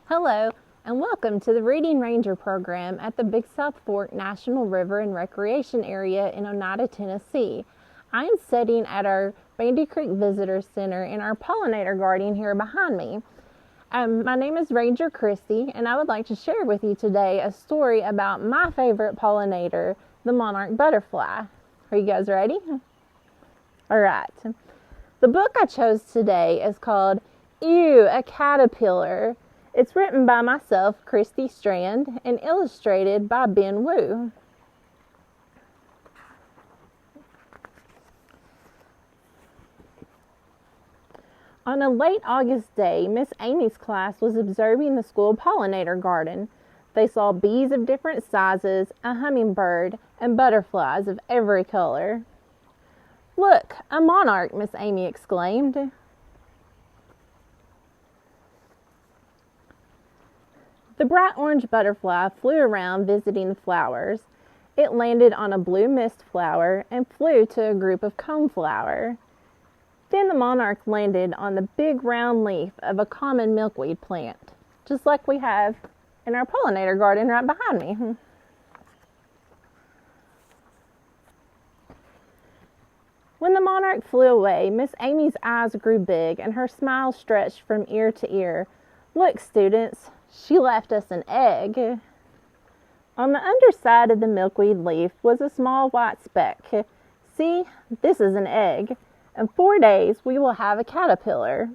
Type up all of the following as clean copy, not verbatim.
Hello, and welcome to the Reading Ranger program at the Big South Fork National River and Recreation Area in Oneida, Tennessee. I am sitting at our Bandy Creek Visitor Center in our pollinator garden here behind me. My name is Ranger Christy, and I would like to share with you today a story about my favorite pollinator, the monarch butterfly. Are you guys ready? All right. The book I chose today is called Ew, a Caterpillar. It's written by myself, Christy Strand, and illustrated by Ben Wu. On a late August day, Miss Amy's class was observing the school pollinator garden. They saw bees of different sizes, a hummingbird, and butterflies of every color. "Look, a monarch," Miss Amy exclaimed. The bright orange butterfly flew around visiting the flowers. It landed on a blue mist flower and flew to a group of coneflower. Then the monarch landed on the big round leaf of a common milkweed plant, just like we have in our pollinator garden right behind me. When the monarch flew away, Miss Amy's eyes grew big and her smile stretched from ear to ear. "Look, students, she left us an egg." On the underside of the milkweed leaf was a small white speck. "See, this is an egg. In 4 days, we will have a caterpillar."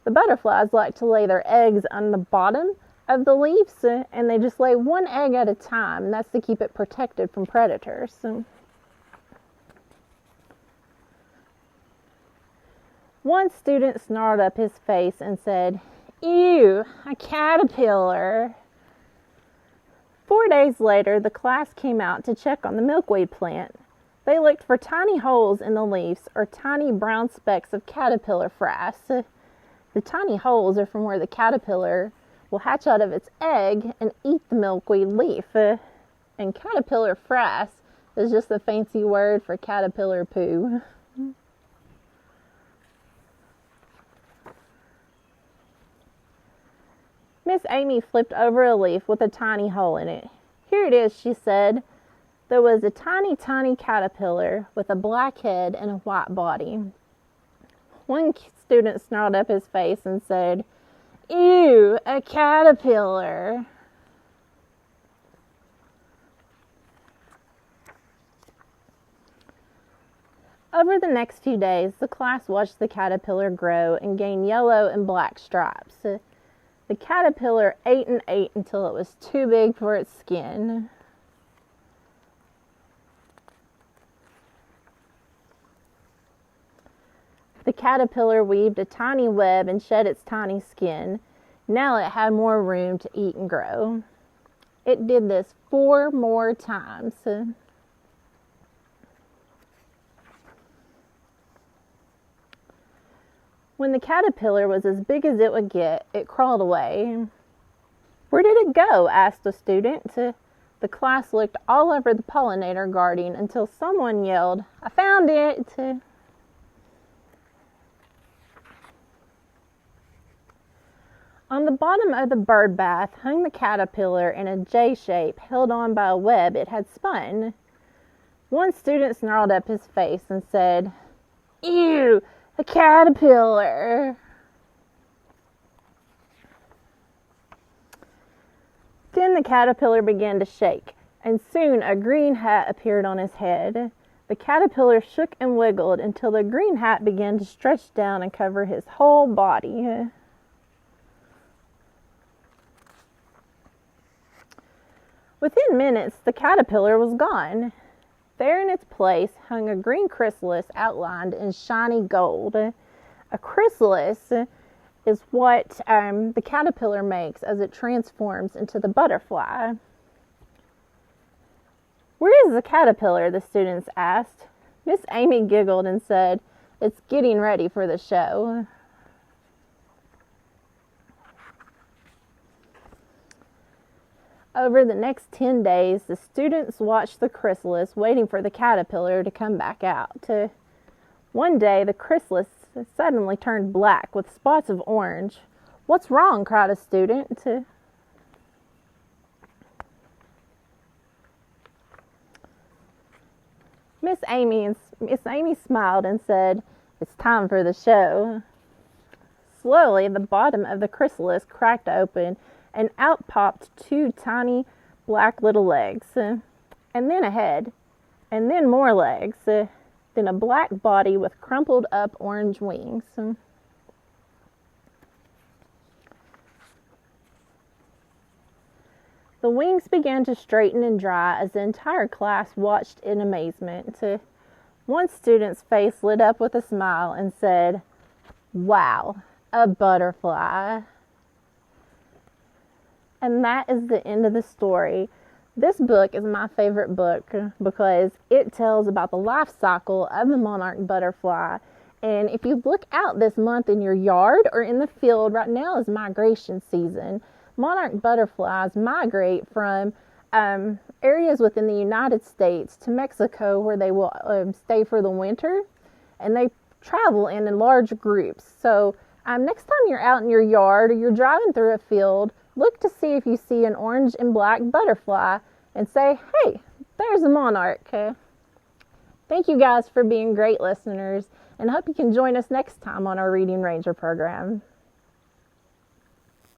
The butterflies like to lay their eggs on the bottom of the leaves, and they just lay one egg at a time, and that's to keep it protected from predators. One student snarled up his face and said, "Ew, a caterpillar." 4 days later, the class came out to check on the milkweed plant. They looked for tiny holes in the leaves or tiny brown specks of caterpillar frass. The tiny holes are from where the caterpillar will hatch out of its egg and eat the milkweed leaf. And caterpillar frass is just a fancy word for caterpillar poo. Miss Amy flipped over a leaf with a tiny hole in it. "Here it is," she said. There was a tiny, tiny caterpillar with a black head and a white body. One student snarled up his face and said, "Ew, a caterpillar." Over the next few days, the class watched the caterpillar grow and gain yellow and black stripes. The caterpillar ate and ate until it was too big for its skin. The caterpillar weaved a tiny web and shed its tiny skin. Now it had more room to eat and grow. It did this 4 more times. When the caterpillar was as big as it would get, it crawled away. "Where did it go?" asked a student. The class looked all over the pollinator garden until someone yelled, "I found it!" On the bottom of the bird bath hung the caterpillar in a J shape, held on by a web it had spun. One student snarled up his face and said, "Ew, a caterpillar." Then the caterpillar began to shake, and soon a green hat appeared on his head. The caterpillar shook and wiggled until the green hat began to stretch down and cover his whole body. Within minutes, the caterpillar was gone. There in its place hung a green chrysalis outlined in shiny gold. A chrysalis is what the caterpillar makes as it transforms into the butterfly. "Where is the caterpillar?" the students asked. Miss Amy giggled and said, "It's getting ready for the show." Over the next 10 days, the students watched the chrysalis, waiting for the caterpillar to come back out. One day, the chrysalis suddenly turned black with spots of orange. "What's wrong?" cried a student. Miss Amy smiled and said, "It's time for the show." Slowly, the bottom of the chrysalis cracked open, and out popped two tiny black little legs, and then a head, and then more legs, then a black body with crumpled up orange wings. The wings began to straighten and dry as the entire class watched in amazement. One student's face lit up with a smile and said, "Wow, a butterfly." And that is the end of the story. This book is my favorite book because it tells about the life cycle of the monarch butterfly. And if you look out this month in your yard or in the field, right now is migration season. Monarch butterflies migrate from areas within the United States to Mexico, where they will stay for the winter, and they travel in large groups. So next time you're out in your yard or you're driving through a field, look to see if you see an orange and black butterfly and say, "Hey, there's a monarch." Thank you guys for being great listeners, and I hope you can join us next time on our Reading Ranger program.